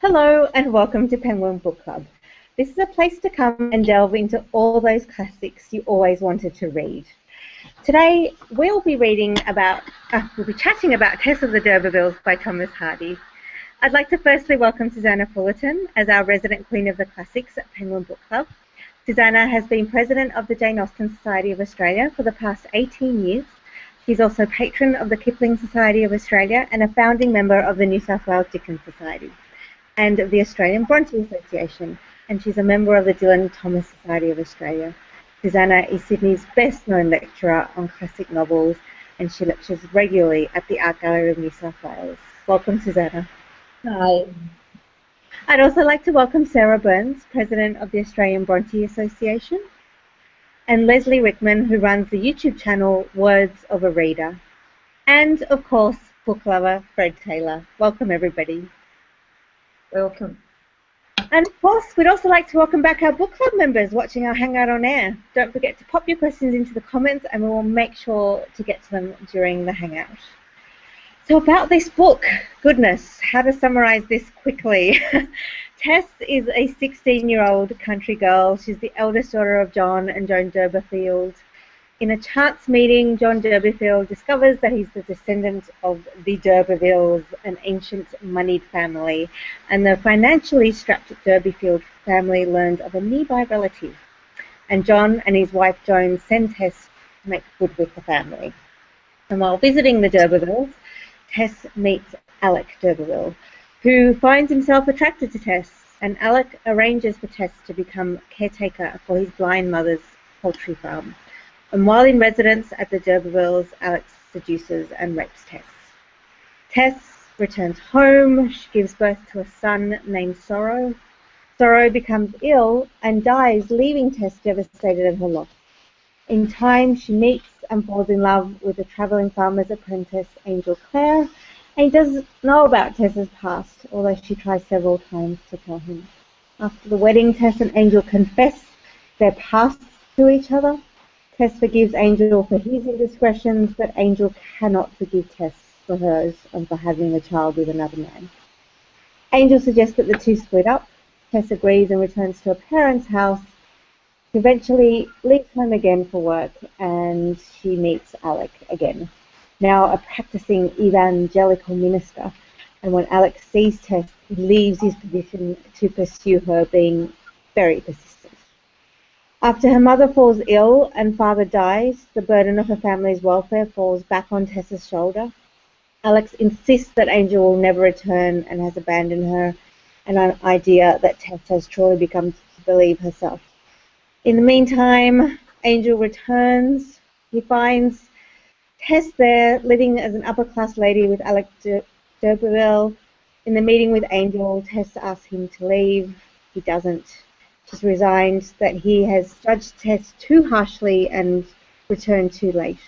Hello and welcome to Penguin Book Club. This is a place to come and delve into all those classics you always wanted to read. Today we'll be chatting about Tess of the D'Urbervilles by Thomas Hardy. I'd like to firstly welcome Susanna Fullerton as our resident queen of the classics at Penguin Book Club. Susanna has been president of the Jane Austen Society of Australia for the past 18 years. She's also patron of the Kipling Society of Australia and a founding member of the New South Wales Dickens Society and of the Australian Bronte Association, and she's a member of the Dylan Thomas Society of Australia. Susanna is Sydney's best-known lecturer on classic novels, and she lectures regularly at the Art Gallery of New South Wales. Welcome, Susanna. Hi. I'd also like to welcome Sarah Burns, President of the Australian Bronte Association, and Leslie Rickman, who runs the YouTube channel Words of a Reader, and, of course, book lover Fred Taylor. Welcome, everybody. Welcome. And of course, we'd also like to welcome back our book club members watching our Hangout on air. Don't forget to pop your questions into the comments and we will make sure to get to them during the Hangout. So about this book, goodness, how to summarize this quickly. Tess is a 16-year-old country girl. She's the eldest daughter of John and Joan D'Urberville. In a chance meeting, John D'Urberville discovers that he's the descendant of the D'Urbervilles, an ancient moneyed family, and the financially strapped D'Urberville family learns of a nearby relative. And John and his wife Joan send Tess to make good with the family. And while visiting the D'Urbervilles, Tess meets Alec D'Urberville, who finds himself attracted to Tess, and Alec arranges for Tess to become caretaker for his blind mother's poultry farm. And while in residence at the D'Urbervilles, Alex seduces and rapes Tess. Tess returns home. She gives birth to a son named Sorrow. Sorrow becomes ill and dies, leaving Tess devastated at her loss. In time, she meets and falls in love with the travelling farmer's apprentice, Angel Clare, and he doesn't know about Tess's past, although she tries several times to tell him. After the wedding, Tess and Angel confess their pasts to each other. Tess forgives Angel for his indiscretions, but Angel cannot forgive Tess for hers and for having a child with another man. Angel suggests that the two split up. Tess agrees and returns to her parents' house. She eventually leaves home again for work, and she meets Alec again, now a practicing evangelical minister. And when Alec sees Tess, he leaves his position to pursue her, being very persistent. After her mother falls ill and father dies, the burden of her family's welfare falls back on Tess's shoulder. Alex insists that Angel will never return and has abandoned her, an idea that Tess has truly become to believe herself. In the meantime, Angel returns. He finds Tess there, living as an upper-class lady with Alec D'Urberville. In the meeting with Angel, Tess asks him to leave. He doesn't. She's resigned that he has judged Tess too harshly and returned too late.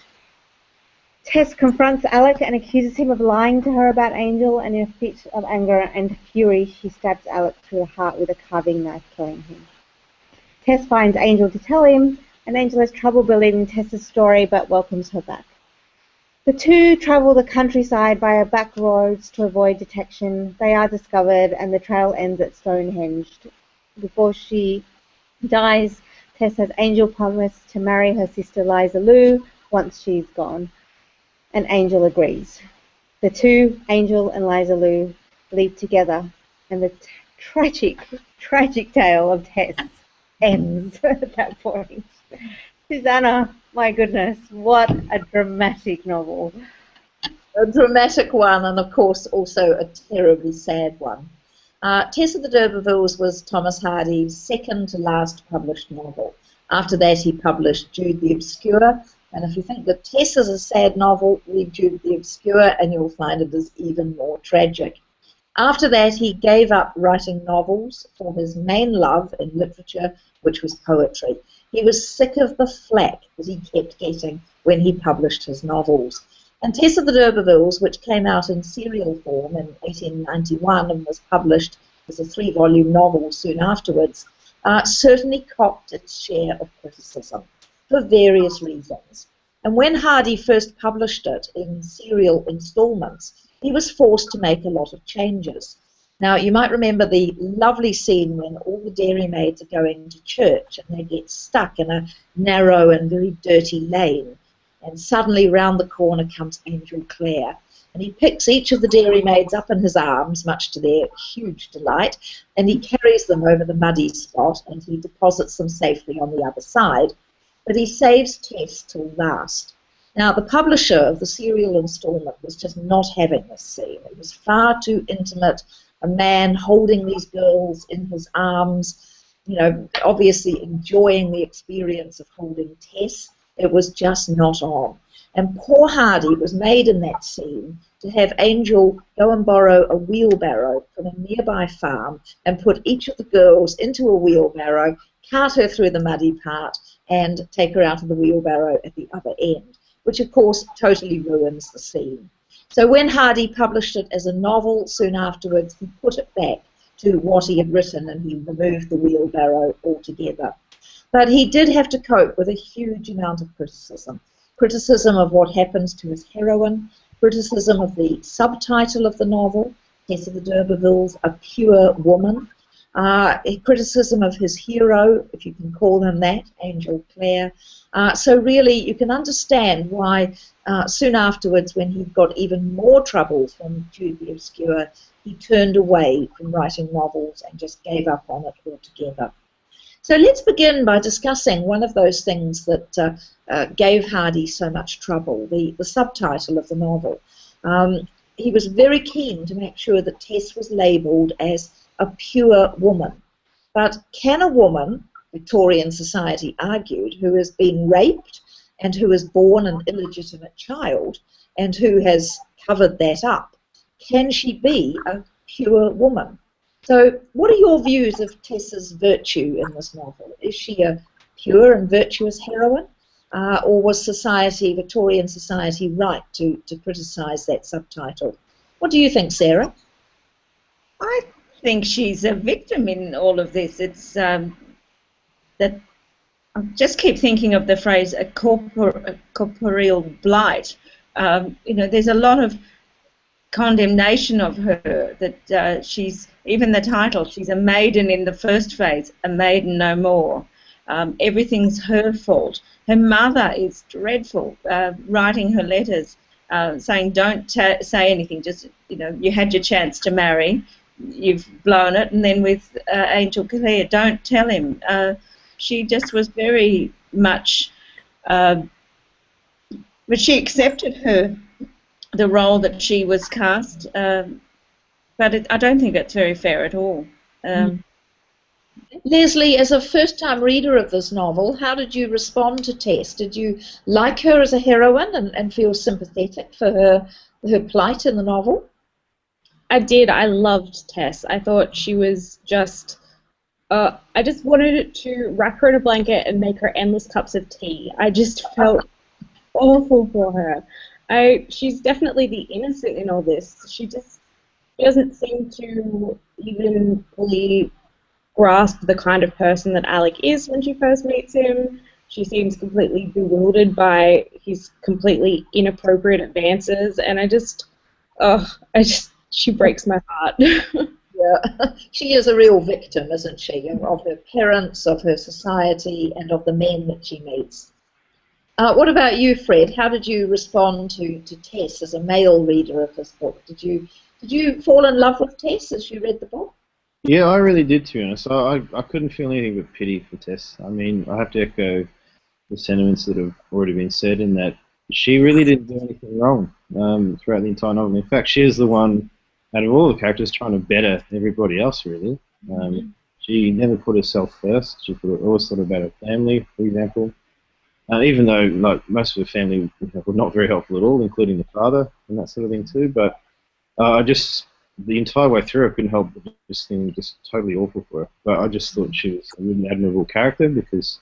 Tess confronts Alec and accuses him of lying to her about Angel, and in a fit of anger and fury, she stabs Alec through the heart with a carving knife, killing him. Tess finds Angel to tell him, and Angel has trouble believing Tess's story but welcomes her back. The two travel the countryside via back roads to avoid detection. They are discovered, and the trail ends at Stonehenge. Before she dies, Tess has Angel promise to marry her sister Liza Lou once she's gone, and Angel agrees. The two, Angel and Liza Lou, leave together, and the tragic tale of Tess ends at that point. Susanna, my goodness, what a dramatic novel. A dramatic one, and of course also a terribly sad one. Tess of the D'Urbervilles was Thomas Hardy's second to last published novel. After that he published Jude the Obscure, and if you think that Tess is a sad novel, read Jude the Obscure and you'll find it is even more tragic. After that he gave up writing novels for his main love in literature, which was poetry. He was sick of the flack that he kept getting when he published his novels. And Tess of the D'Urbervilles, which came out in serial form in 1891 and was published as a 3-volume novel soon afterwards, certainly copped its share of criticism for various reasons. And when Hardy first published it in serial installments, he was forced to make a lot of changes. Now, you might remember the lovely scene when all the dairymaids are going to church and they get stuck in a narrow and very dirty lane. And suddenly round the corner comes Angel Clare. And he picks each of the dairymaids up in his arms, much to their huge delight, and he carries them over the muddy spot and he deposits them safely on the other side. But he saves Tess till last. Now, the publisher of the serial instalment was just not having this scene. It was far too intimate. A man holding these girls in his arms, you know, obviously enjoying the experience of holding Tess. It was just not on. And poor Hardy was made in that scene to have Angel go and borrow a wheelbarrow from a nearby farm and put each of the girls into a wheelbarrow, cart her through the muddy part, and take her out of the wheelbarrow at the other end, which of course totally ruins the scene. So when Hardy published it as a novel soon afterwards, he put it back to what he had written and he removed the wheelbarrow altogether. But he did have to cope with a huge amount of criticism. Criticism of what happens to his heroine, criticism of the subtitle of the novel, Tess of the D'Urbervilles, A Pure Woman, criticism of his hero, if you can call him that, Angel Clare. So really you can understand why soon afterwards, when he got even more trouble from Jude the Obscure, he turned away from writing novels and just gave up on it altogether. So let's begin by discussing one of those things that gave Hardy so much trouble, the subtitle of the novel. He was very keen to make sure that Tess was labelled as a pure woman. But can a woman, Victorian society argued, who has been raped and who has born an illegitimate child and who has covered that up, can she be a pure woman? So what are your views of Tess's virtue in this novel? Is she a pure and virtuous heroine, or was society, Victorian society, right to criticise that subtitle? What do you think, Sarah? I think she's a victim in all of this. It's that I just keep thinking of the phrase a corporeal blight. You know, there's a lot of condemnation of her, that she's, even the title, she's a maiden in the first phase, a maiden no more. Everything's her fault. Her mother is dreadful, writing her letters saying don't say anything, just, you know, you had your chance to marry, you've blown it. And then with Angel Clare, don't tell him. She just was very much, but she accepted the role that she was cast, but I don't think it's very fair at all. Leslie, as a first-time reader of this novel, how did you respond to Tess? Did you like her as a heroine and feel sympathetic for her plight in the novel? I did. I loved Tess. I thought she was just... I just wanted to wrap her in a blanket and make her endless cups of tea. I just felt awful for her. She's definitely the innocent in all this. She doesn't seem to even fully grasp the kind of person that Alec is when she first meets him. She seems completely bewildered by his completely inappropriate advances, and she breaks my heart. Yeah, she is a real victim, isn't she, of her parents, of her society, and of the men that she meets. What about you, Fred? How did you respond to Tess as a male reader of this book? Did you fall in love with Tess as you read the book? Yeah, I really did, to be honest. I couldn't feel anything but pity for Tess. I mean, I have to echo the sentiments that have already been said, in that she really didn't do anything wrong throughout the entire novel. In fact, she is the one out of all the characters trying to better everybody else, really. She never put herself first. She always thought about her family, for example. Even though, like, most of her family were not very helpful at all, including the father and that sort of thing too. But the entire way through, I couldn't help but just think just totally awful for her. But I just thought she was a really admirable character, because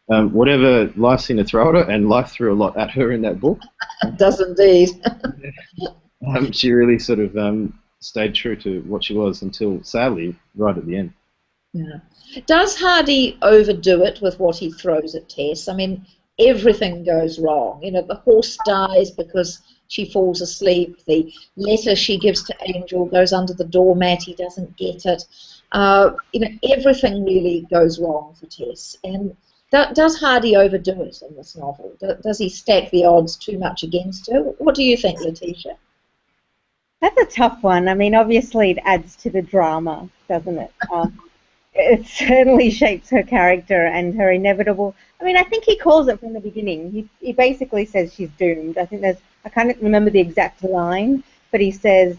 whatever life seemed to throw at her, and life threw a lot at her in that book. It does indeed. She really sort of stayed true to what she was until, sadly, right at the end. Yeah. Does Hardy overdo it with what he throws at Tess? I mean, everything goes wrong. You know, the horse dies because she falls asleep. The letter she gives to Angel goes under the doormat. He doesn't get it. Everything really goes wrong for Tess. And does Hardy overdo it in this novel? Does he stack the odds too much against her? What do you think, Letitia? That's a tough one. I mean, obviously it adds to the drama, doesn't it? It certainly shapes her character and her inevitable. I mean, I think he calls it from the beginning. He basically says she's doomed. I think I can't remember the exact line, but he says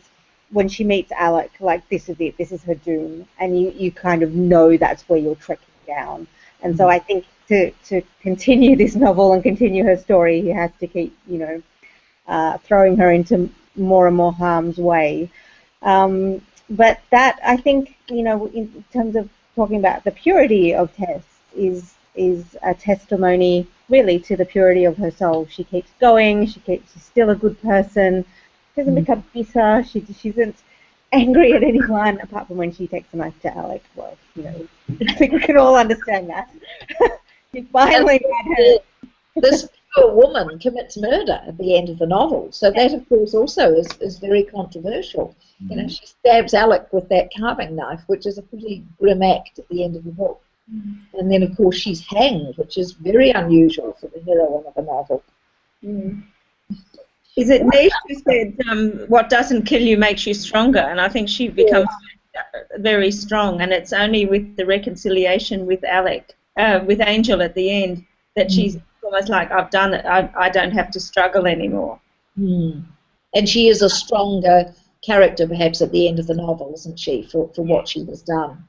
when she meets Alec, like, this is it, this is her doom, and you kind of know that's where you're trekking down. And so I think to continue this novel and continue her story, he has to keep, throwing her into more and more harm's way. But that, I think, in terms of talking about the purity of Tess, is a testimony really to the purity of her soul. She keeps going. She's still a good person. She doesn't become bitter. She isn't angry at anyone, apart from when she takes a knife to Alec. Well, I think we can all understand that. He finally had her. This poor woman commits murder at the end of the novel, so that, of course, also is very controversial. She stabs Alec with that carving knife, which is a pretty grim act at the end of the book. And then, of course, she's hanged, which is very unusual for the heroine of a novel. Is it Niche who said, what doesn't kill you makes you stronger? And I think she becomes very strong, and it's only with the reconciliation with with Angel at the end, that she's almost like, I've done it, I don't have to struggle anymore. And she is a stronger character perhaps at the end of the novel, isn't she, for what she has done.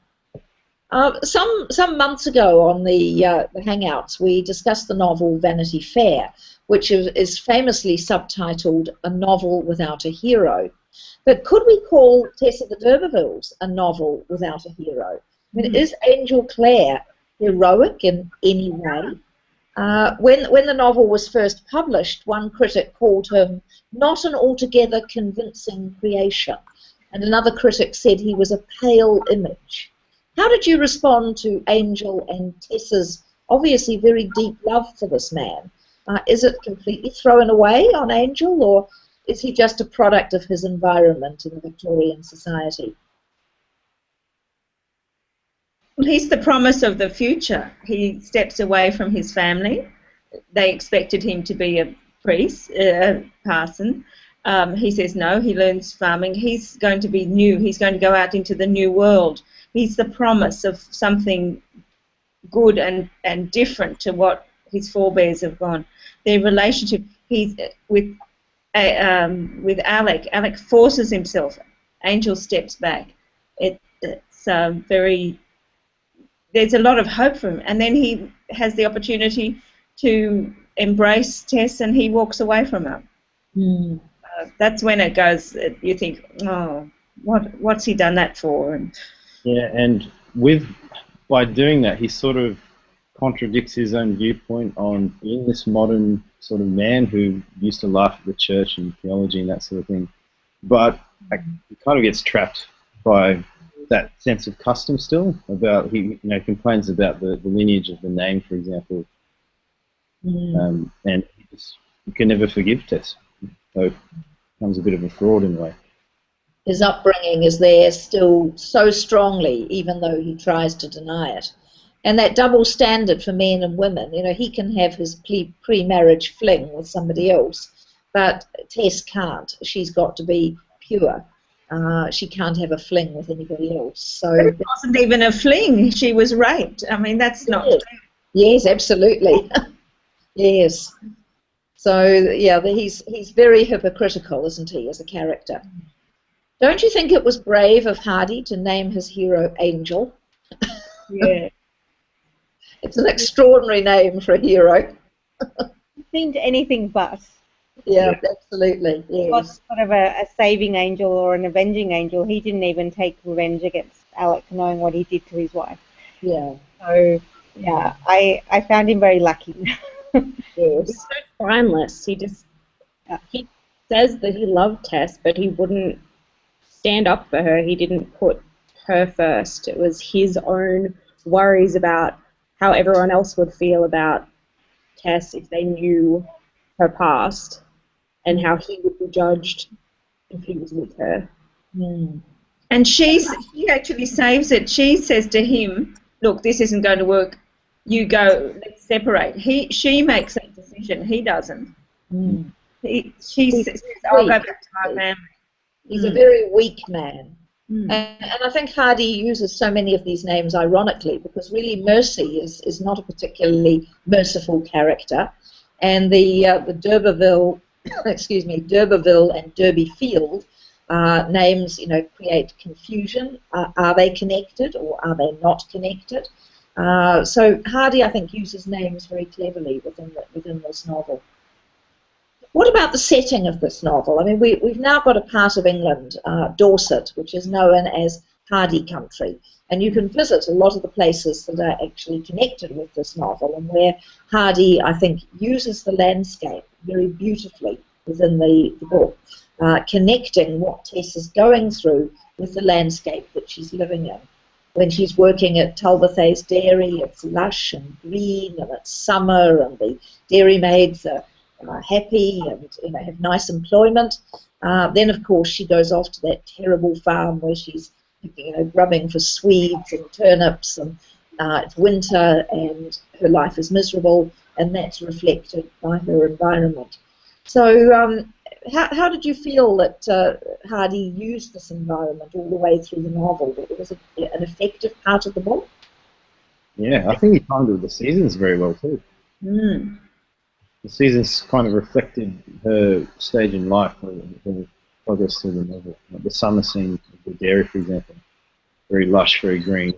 Some months ago on the Hangouts, we discussed the novel Vanity Fair, which is famously subtitled A Novel Without a Hero. But could we call Tess of the D'Urbervilles a novel without a hero? I mean, is Angel Clare heroic in any way? When the novel was first published, one critic called him not an altogether convincing creation, and another critic said he was a pale image. How did you respond to Angel and Tess's obviously very deep love for this man? Is it completely thrown away on Angel, or is he just a product of his environment in the Victorian society? Well, he's the promise of the future. He steps away from his family. They expected him to be a priest, a parson. He says no, he learns farming. He's going to be new. He's going to go out into the new world. He's the promise of something good and different to what his forebears have gone. Their relationship, he's with Alec. Alec forces himself. Angel steps back. It's very. There's a lot of hope for him, and then he has the opportunity to embrace Tess, and he walks away from her. That's when it goes. You think, oh, what's he done that for? And by doing that, he sort of contradicts his own viewpoint on being this modern sort of man who used to laugh at the church and theology and that sort of thing. But he kind of gets trapped by that sense of custom still. About he complains about the lineage of the name, for example, and he can never forgive Tess. So it becomes a bit of a fraud in a way. His upbringing is there still so strongly, even though he tries to deny it. And that double standard for men and women, he can have his pre-marriage fling with somebody else, but Tess can't. She's got to be pure. She can't have a fling with anybody else. So it wasn't even a fling. She was raped. I mean, that's not true. Yes, absolutely. Yes. So, yeah, he's very hypocritical, isn't he, as a character? Don't you think it was brave of Hardy to name his hero Angel? Yeah. It's an extraordinary name for a hero. It seemed anything but. Yeah, absolutely. Yes. He was sort of a saving angel or an avenging angel. He didn't even take revenge against Alec, knowing what he did to his wife. Yeah. So, yeah, I found him very lucky. Yes. He's so spineless. He says that he loved Tess, but he wouldn't stand up for her. He didn't put her first. It was his own worries about how everyone else would feel about Tess if they knew her past. and how he would be judged if he was with her. Mm. And she actually saves it. She says to him, "Look, this isn't going to work. You go. Let's separate." She makes that decision. He doesn't. Mm. She He's says, "I'll go weak. back to my family." He's a very weak man. Mm. And I think Hardy uses so many of these names ironically because really Mercy is not a particularly merciful character. And the D'Urberville, excuse me, D'Urberville and Derby Field names, create confusion. Are they connected or are they not connected? So Hardy, I think, uses names very cleverly within this novel. What about the setting of this novel? I mean, we've now got a part of England, Dorset, which is known as Hardy Country, and you can visit a lot of the places that are actually connected with this novel, and where Hardy, I think, uses the landscape very beautifully within the book, connecting what Tess is going through with the landscape that she's living in. When she's working at Talbothays Dairy, it's lush and green, and it's summer, and the dairymaids are happy and have nice employment. Then, of course, she goes off to that terrible farm where she's grubbing for swedes and turnips, and it's winter and her life is miserable, and that's reflected by her environment. So how did you feel that Hardy used this environment all the way through the novel? Was it an effective part of the book? Yeah, I think he timed with the seasons very well too. Mm. The seasons kind of reflected her stage in life, her progress through the novel. Like the summer scene of the dairy, for example, very lush, very green.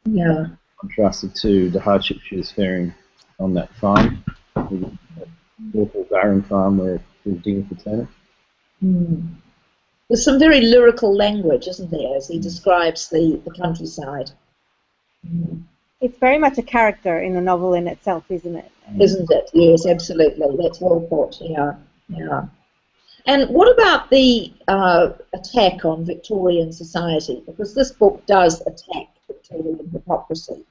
Yeah. Contrasted to the hardship she was faring on that farm, that awful barren farm where she was digging for turnips. Mm. There's some very lyrical language, isn't there, as he describes the countryside. Mm. It's very much a character in the novel in itself, isn't it? Isn't it? Yes, absolutely. That's well put. Yeah, yeah. And what about the attack on Victorian society? Because this book does attack Victorian hypocrisy.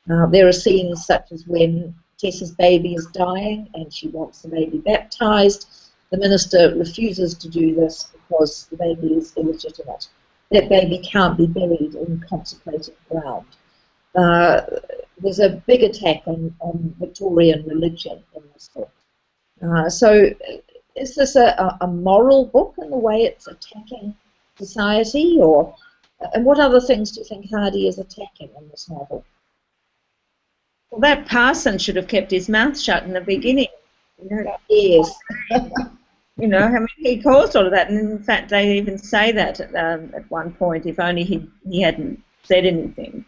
There are scenes such as when Tess's baby is dying and she wants the baby baptised. The minister refuses to do this because the baby is illegitimate. That baby can't be buried in consecrated ground. There's a big attack on Victorian religion in this book. So is this a moral book in the way it's attacking society, and what other things do you think Hardy is attacking in this novel? Well, that parson should have kept his mouth shut in the beginning. Yes. I mean, he caused all of that, and in fact, they even say that at one point. If only he hadn't said anything.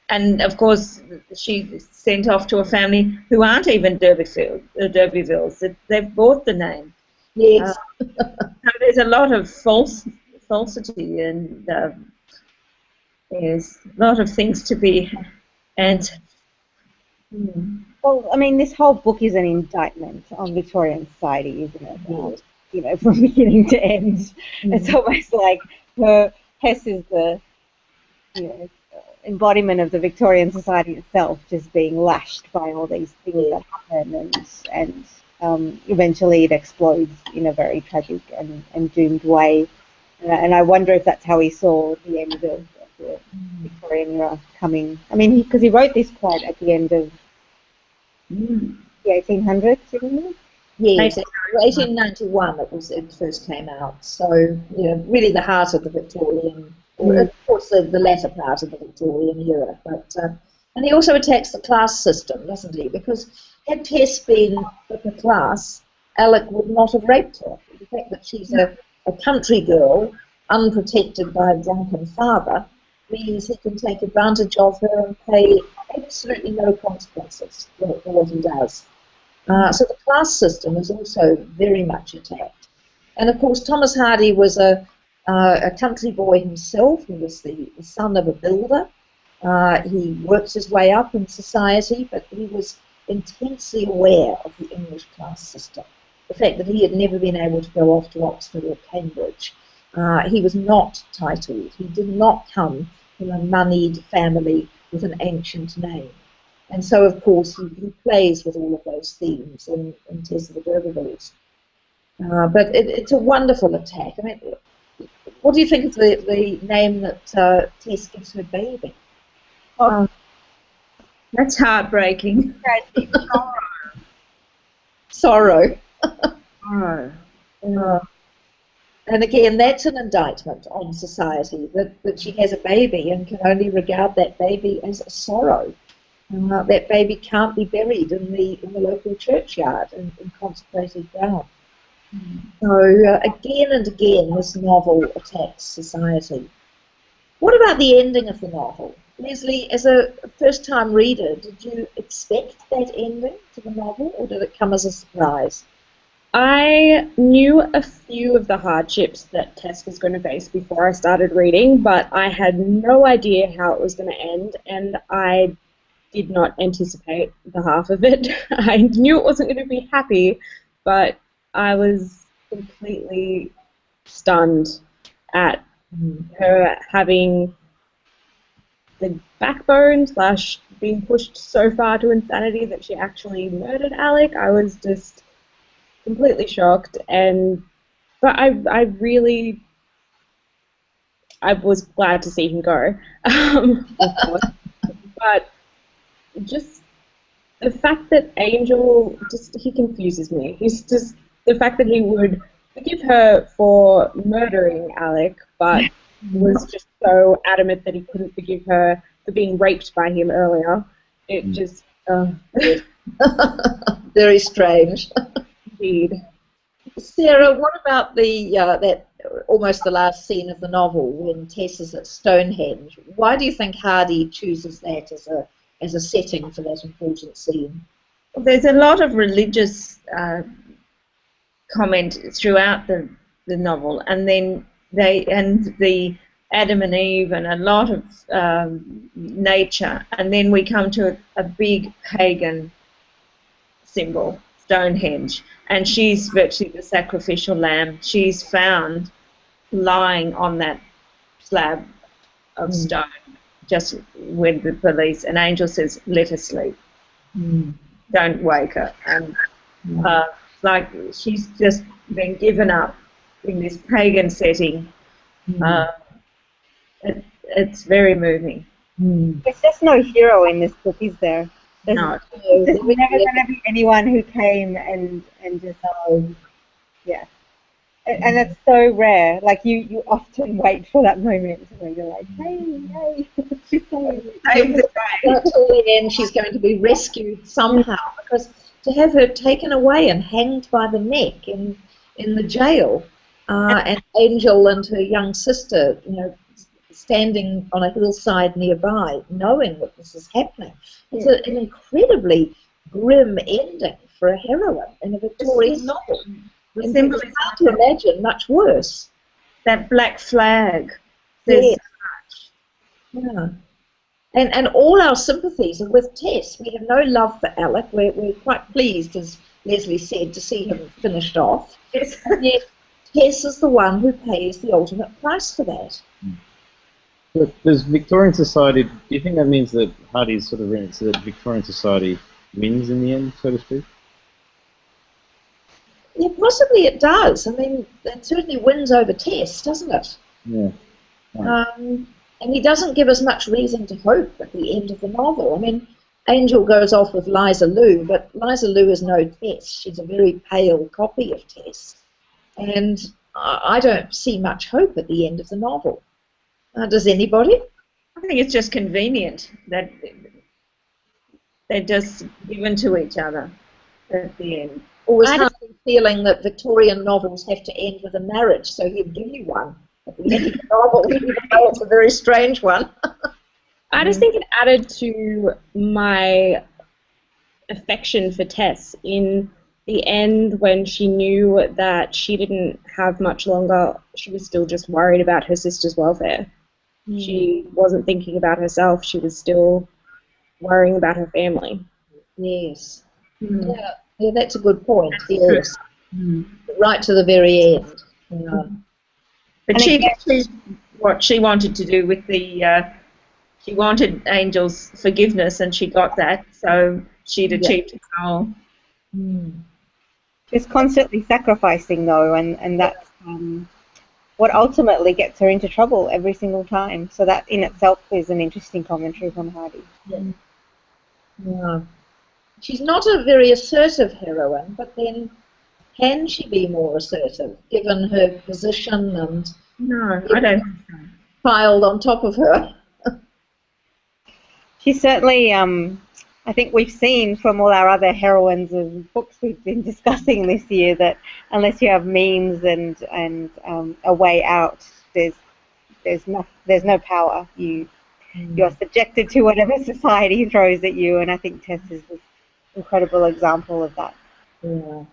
And of course, she's sent off to a family who aren't even D'Urbervilles. They've bought the name. Yes. So there's a lot of falsity, and there's a lot of things to be answered. Well, I mean, this whole book is an indictment on Victorian society, isn't it? From beginning to end. It's almost like Tess is the embodiment of the Victorian society itself, just being lashed by all these things that happen, and eventually it explodes in a very tragic and doomed way. And I wonder if that's how he saw the end of the Victorian era coming. I mean, because he wrote this quite at the end of the 1800s, didn't he? Yes, 1891 it first came out. So, really the heart of the Victorian, or of course the latter part of the Victorian era. But and he also attacks the class system, doesn't he? Because had Tess been upper class, Alec would not have raped her. The fact that she's a country girl, unprotected by a drunken father, means he can take advantage of her and pay absolutely no consequences for what he does. So the class system is also very much attacked. And of course, Thomas Hardy was a country boy himself. He was the son of a builder. He worked his way up in society, but he was intensely aware of the English class system. The fact that he had never been able to go off to Oxford or Cambridge. He was not titled. He did not come from a moneyed family with an ancient name. And so, of course, he plays with all of those themes in Tess of the D'Urbervilles. But it's a wonderful attack. I mean, what do you think of the name that Tess gives her baby? Oh, that's heartbreaking. Sorrow. Oh. And again, that's an indictment on society, that she has a baby and can only regard that baby as a sorrow. That baby can't be buried in the local churchyard in consecrated ground. So again and again, this novel attacks society. What about the ending of the novel? Leslie, as a first-time reader, did you expect that ending to the novel, or did it come as a surprise? I knew a few of the hardships that Tess was going to face before I started reading, but I had no idea how it was going to end, and I did not anticipate the half of it. I knew it wasn't going to be happy, but I was completely stunned at her having the backbone / being pushed so far to insanity that she actually murdered Alec. I was just completely shocked, but I was glad to see him go, of course. But just the fact that Angel, he confuses me. He's just, the fact that he would forgive her for murdering Alec, but was just so adamant that he couldn't forgive her for being raped by him earlier. It just... Very strange. Indeed. Sarah, what about that almost the last scene of the novel when Tess is at Stonehenge? Why do you think Hardy chooses that as a setting for that important scene? Well, there's a lot of religious comment throughout the novel, and then the Adam and Eve and a lot of nature, and then we come to a big pagan symbol, Stonehenge, and she's virtually the sacrificial lamb. She's found lying on that slab of stone just with the police, and Angel says, "Let her sleep, don't wake her," and like she's just been given up in this pagan setting. It's very moving. There's just no hero in this book, is there? There's No. never going to be anyone who came and just, yeah. And it's so rare. Like, you often wait for that moment where you're like, hey, she's so Until the end, she's going to be rescued somehow, because to have her taken away and hanged by the neck in the jail, and Angel and her young sister, standing on a hillside nearby, knowing that this is happening. It's an incredibly grim ending for a heroine in a Victorian novel. And it's hard to imagine much worse. That black flag says so much. Yeah. And all our sympathies are with Tess. We have no love for Alec. We're quite pleased, as Leslie said, to see him finished off. Yes. And yet Tess is the one who pays the ultimate price for that. But does Victorian society, do you think that means that Hardy's sort of written so that Victorian society wins in the end, so to speak? Yeah, possibly it does. I mean, it certainly wins over Tess, doesn't it? Yeah. Right. And he doesn't give us much reason to hope at the end of the novel. I mean, Angel goes off with Liza Lou, but Liza Lou is no Tess. She's a very pale copy of Tess. And I don't see much hope at the end of the novel. Does anybody? I think it's just convenient that they're just given to each other at the end. Or was Hardy feeling that Victorian novels have to end with a marriage, so he'd give you one at the end of the novel, even though it's a very strange one? I just think it added to my affection for Tess in the end when she knew that she didn't have much longer. She was still just worried about her sister's welfare. She wasn't thinking about herself. She was still worrying about her family. Yes. Yeah, that's a good point. Yes. Right to the very end. Yeah. But what she wanted to do with she wanted Angel's forgiveness, and she got that, so she'd achieved her goal. She's constantly sacrificing, though, and that's what ultimately gets her into trouble every single time. So that in itself is an interesting commentary from Hardy. Yeah. She's not a very assertive heroine, but then can she be more assertive given her position and No, I don't think so. piled on top of her? She's certainly, I think we've seen from all our other heroines of books we've been discussing this year that unless you have means and a way out, there's no power. You're subjected to whatever society throws at you, and I think Tess is this incredible example of that. Yeah.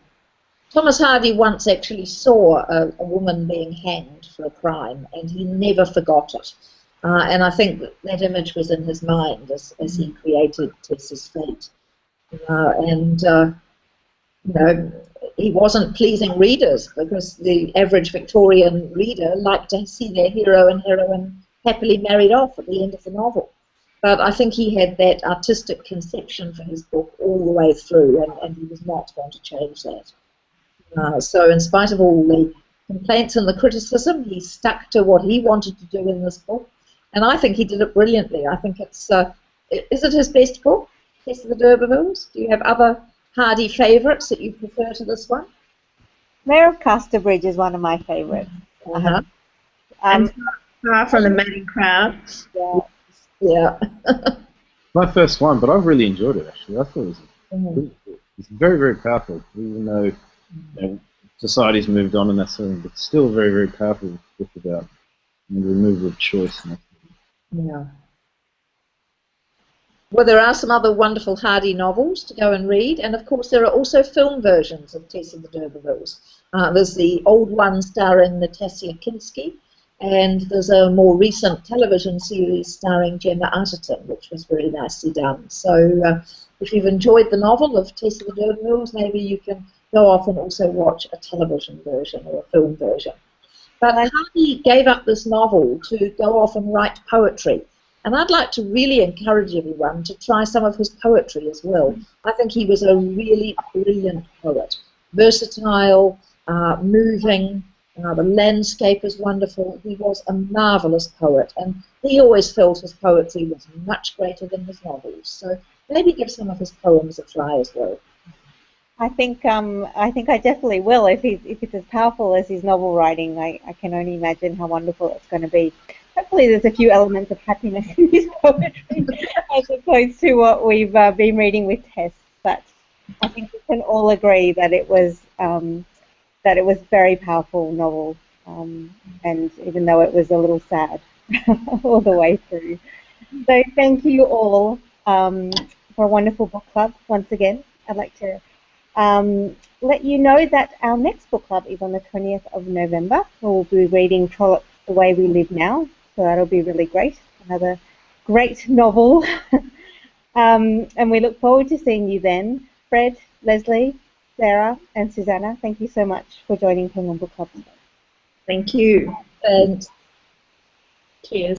Thomas Hardy once actually saw a woman being hanged for a crime, and he never forgot it. And I think that image was in his mind as he created Tess's fate. You know, he wasn't pleasing readers because the average Victorian reader liked to see their hero and heroine happily married off at the end of the novel. But I think he had that artistic conception for his book all the way through, and he was not going to change that. So in spite of all the complaints and the criticism, he stuck to what he wanted to do in this book, and I think he did it brilliantly. I think it's, is it his best book, Tess of the D'Urbervilles? Do you have other Hardy favourites that you prefer to this one? Mayor of Casterbridge is one of my favourites. And Far from the Madding Crowd. Yeah. My first one, but I've really enjoyed it actually. I thought it was really good. It's very, very powerful, even though society's moved on and that sort of thing, but still very, very powerful book about the removal of choice. Yeah. Well, there are some other wonderful Hardy novels to go and read, and of course there are also film versions of Tess of the D'Urbervilles. There's the old one starring Natasha Kinski, and there's a more recent television series starring Gemma Arterton, which was very nicely done. So if you've enjoyed the novel of Tess of the D'Urbervilles, maybe you can go off and also watch a television version or a film version. But Hardy gave up this novel to go off and write poetry. And I'd like to really encourage everyone to try some of his poetry as well. I think he was a really brilliant poet. Versatile, moving, the landscape is wonderful. He was a marvellous poet, and he always felt his poetry was much greater than his novels. So maybe give some of his poems a try as well. I think I definitely will. If it's as powerful as his novel writing, I can only imagine how wonderful it's going to be. Hopefully there's a few elements of happiness in his poetry as opposed to what we've been reading with Tess. But I think we can all agree that it was a very powerful novel, and even though it was a little sad all the way through. So thank you all for a wonderful book club once again. I'd like to let you know that our next book club is on the 20th of November. We'll be reading Trollope's The Way We Live Now, so that'll be really great. Another great novel. And we look forward to seeing you then. Fred, Leslie, Sarah, and Susanna, thank you so much for joining Penguin Book Club today. Thank you. And Cheers.